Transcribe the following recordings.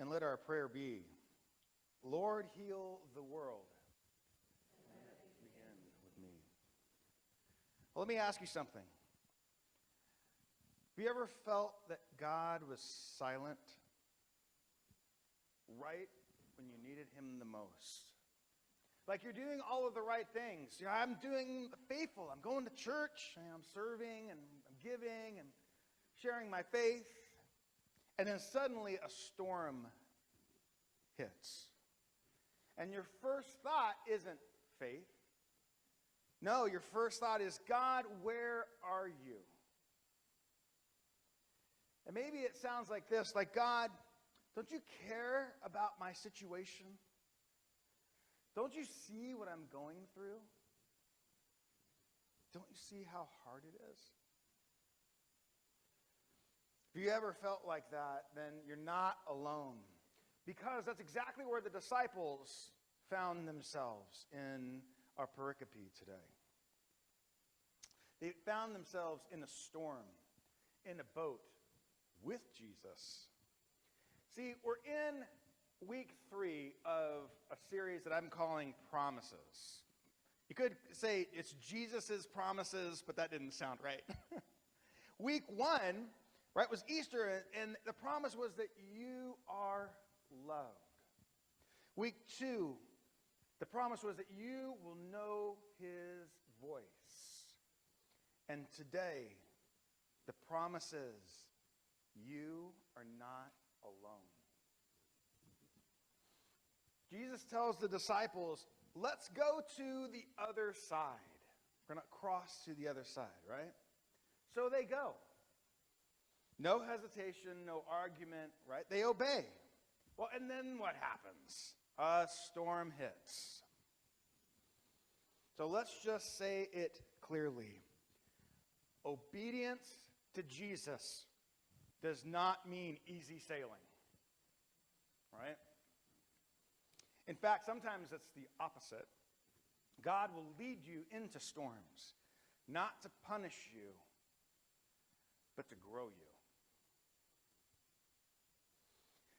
And let our prayer be, Lord, heal the world. Begin with me. Well, let me ask you something. Have you ever felt that God was silent right when you needed him the most? Like you're doing all of the right things. You know, I'm doing faithful. I'm going to church, and I'm serving, and I'm giving, and sharing my faith. And then suddenly a storm hits. And your first thought isn't faith. No, your first thought is, God, where are you? And maybe it sounds like this, like, God, don't you care about my situation? Don't you see what I'm going through? Don't you see how hard it is? If you ever felt like that, then you're not alone. Because that's exactly where the disciples found themselves in our pericope today. They found themselves in a storm, in a boat, with Jesus. See, we're in week 3 of a series that I'm calling Promises. You could say it's Jesus' promises, but that didn't sound right. Week 1, right, was Easter, and the promise was that you are loved. Week 2, the promise was that you will know his voice. And today, the promise is you are not alone. Jesus tells the disciples, let's go to the other side. We're going to cross to the other side, right? So they go. No hesitation, no argument, right? They obey. Well, and then what happens? A storm hits. So let's just say it clearly. Obedience to Jesus does not mean easy sailing, right? In fact, sometimes it's the opposite. God will lead you into storms, not to punish you, but to grow you.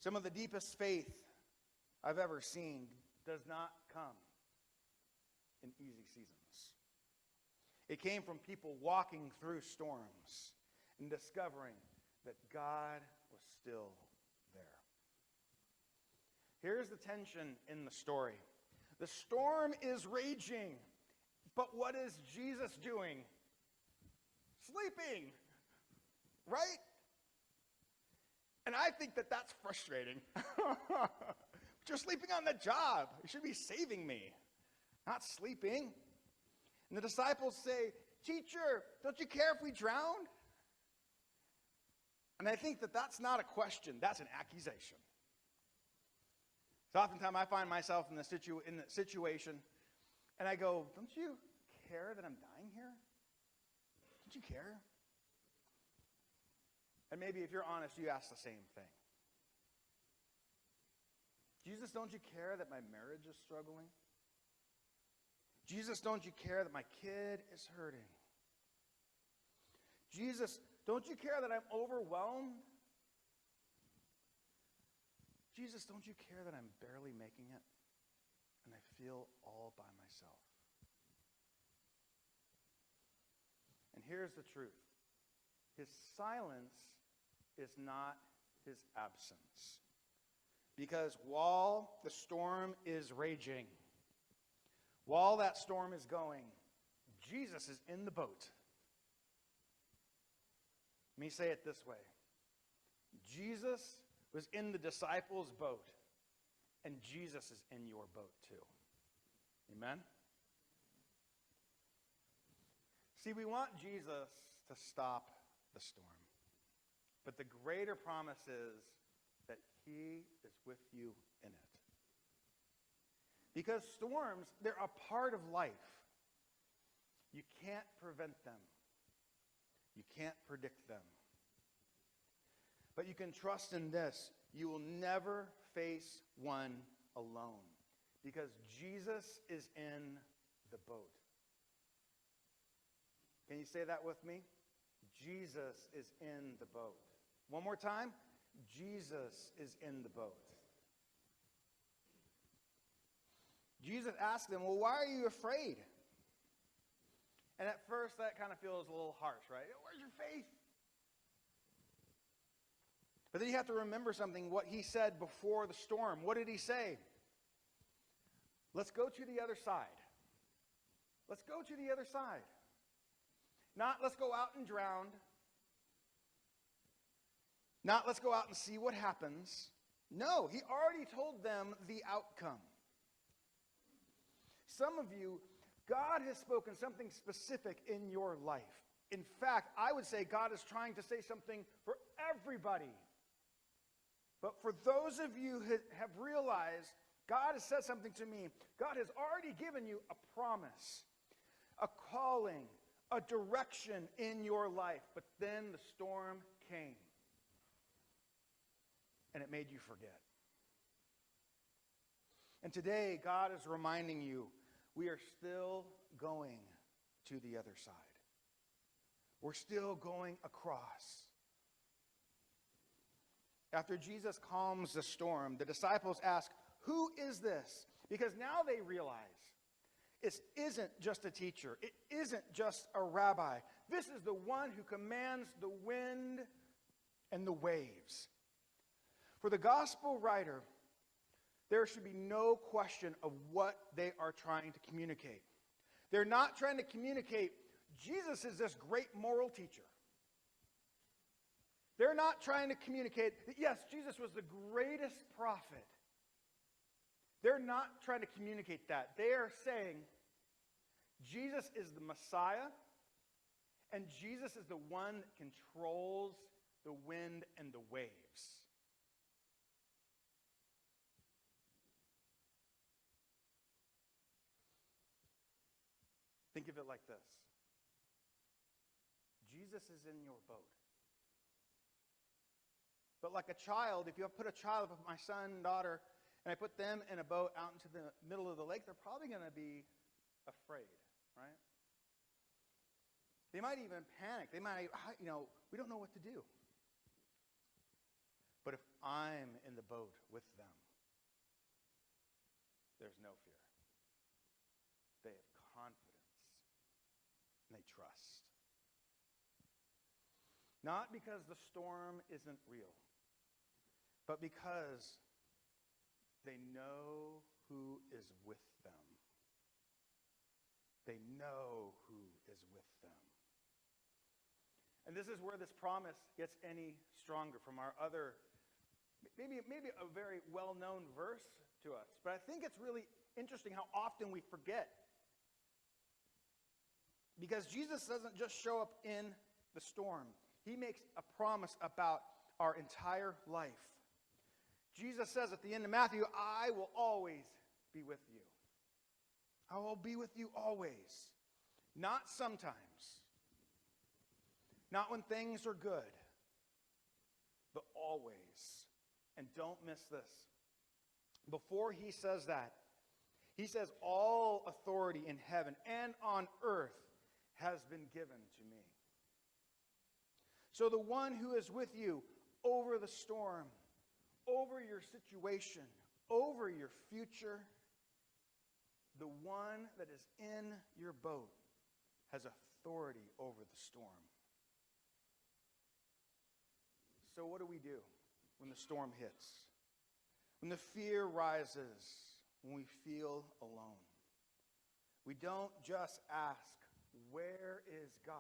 Some of the deepest faith I've ever seen does not come in easy seasons. It came from people walking through storms and discovering that God was still there. Here's the tension in the story. The storm is raging, but what is Jesus doing? Sleeping, right? And I think that that's frustrating. But you're sleeping on the job. You should be saving me, not sleeping. And the disciples say, Teacher, don't you care if we drown? And I think that that's not a question. That's an accusation. So oftentimes I find myself in the situation, and I go, don't you care that I'm dying here? Don't you care? And maybe if you're honest, you ask the same thing. Jesus, don't you care that my marriage is struggling? Jesus, don't you care that my kid is hurting? Jesus, don't you care that I'm overwhelmed? Jesus, don't you care that I'm barely making it and I feel all by myself? And here's the truth. His silence is not his absence. Because while the storm is raging, while that storm is going, Jesus is in the boat. Let me say it this way. Jesus was in the disciples' boat, and Jesus is in your boat too. Amen? See, we want Jesus to stop the storm. But the greater promise is that he is with you in it. Because storms, they're a part of life. You can't prevent them. You can't predict them. But you can trust in this. You will never face one alone. Because Jesus is in the boat. Can you say that with me? Jesus is in the boat. One more time. Jesus is in the boat. Jesus asked them, well, why are you afraid? And at first that kind of feels a little harsh, right? Where's your faith? But then you have to remember something, what he said before the storm. What did he say? Let's go to the other side. Let's go to the other side. Not let's go out and drown. Not let's go out and see what happens. No, he already told them the outcome. Some of you, God has spoken something specific in your life. In fact, I would say God is trying to say something for everybody. But for those of you who have realized God has said something to me, God has already given you a promise, a calling, a direction in your life. But then the storm came. And it made you forget. And today, God is reminding you, we are still going to the other side. We're still going across. After Jesus calms the storm, the disciples ask, who is this? Because now they realize it isn't just a teacher. It isn't just a rabbi. This is the one who commands the wind and the waves. For the gospel writer, there should be no question of what they are trying to communicate. They're not trying to communicate, Jesus is this great moral teacher. They're not trying to communicate that, yes, Jesus was the greatest prophet. They're not trying to communicate that. They are saying, Jesus is the Messiah, and Jesus is the one that controls the wind and the waves. Think of it like this. Jesus is in your boat. But like a child, if you put a child, if my son and daughter, and I put them in a boat out into the middle of the lake, they're probably going to be afraid, right? They might even panic. They might, we don't know what to do. But if I'm in the boat with them, there's no fear. They have confidence. And they trust. Not because the storm isn't real, but because they know who is with them. They know who is with them. And this is where this promise gets any stronger from our other, maybe a very well-known verse to us. But I think it's really interesting how often we forget. Because Jesus doesn't just show up in the storm. He makes a promise about our entire life. Jesus says at the end of Matthew, I will always be with you. I will be with you always. Not sometimes. Not when things are good. But always. And don't miss this. Before he says that, he says, all authority in heaven and on earth has been given to me. So the one who is with you over the storm, over your situation, over your future, the one that is in your boat has authority over the storm. So what do we do when the storm hits? When the fear rises, when we feel alone? We don't just ask, where is God?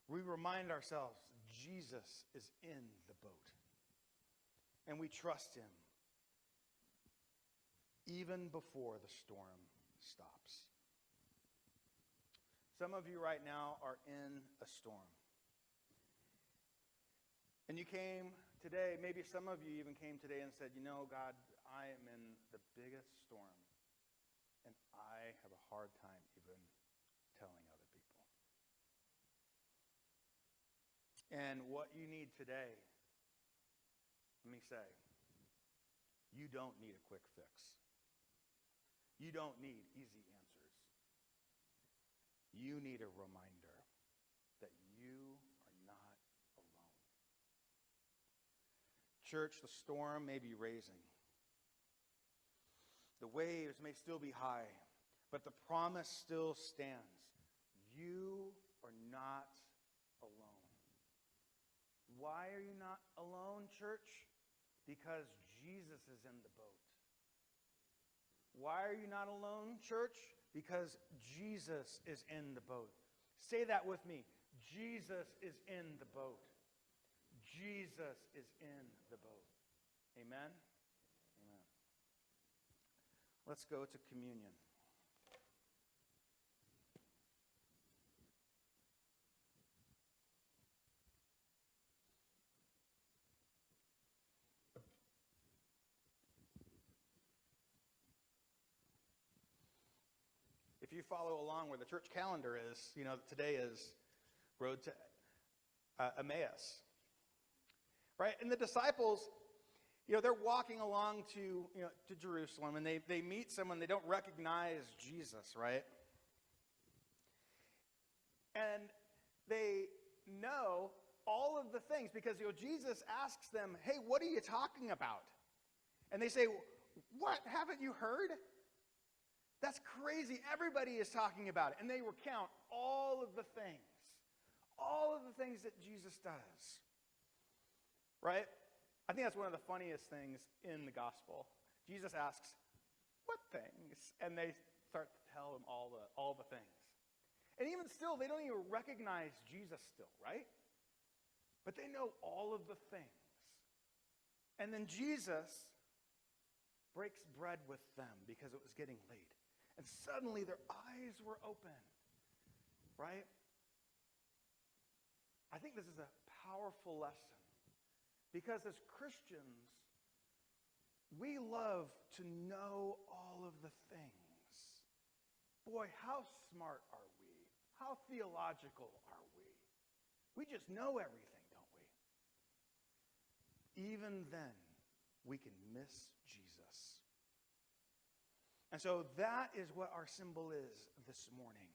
We remind ourselves, Jesus is in the boat. And we trust him even before the storm stops. Some of you right now are in a storm. And you came today, maybe some of you even came today and said, God, I am in the biggest storm. And I have a hard time even telling other people. And what you need today, let me say, you don't need a quick fix. You don't need easy answers. You need a reminder that you are not alone. Church, the storm may be raising. The waves may still be high, but the promise still stands. You are not alone. Why are you not alone, church? Because Jesus is in the boat. Why are you not alone, church? Because Jesus is in the boat. Say that with me. Jesus is in the boat. Jesus is in the boat. Amen? Amen. Let's go to communion. If you follow along where the church calendar is, today is Road to Emmaus. Right? And the disciples, they're walking along to Jerusalem, and they meet someone they don't recognize, Jesus, right? And they know all of the things because Jesus asks them, hey, what are you talking about? And they say, what, haven't you heard? That's crazy. Everybody is talking about it. And they recount all of the things that Jesus does. Right? I think that's one of the funniest things in the gospel. Jesus asks, what things? And they start to tell him all the things. And even still, they don't even recognize Jesus still, right? But they know all of the things. And then Jesus breaks bread with them because it was getting late. And suddenly their eyes were opened, right? I think this is a powerful lesson because as Christians, we love to know all of the things. Boy, how smart are we? How theological are we? We just know everything, don't we? Even then, we can miss Jesus. And so that is what our symbol is this morning.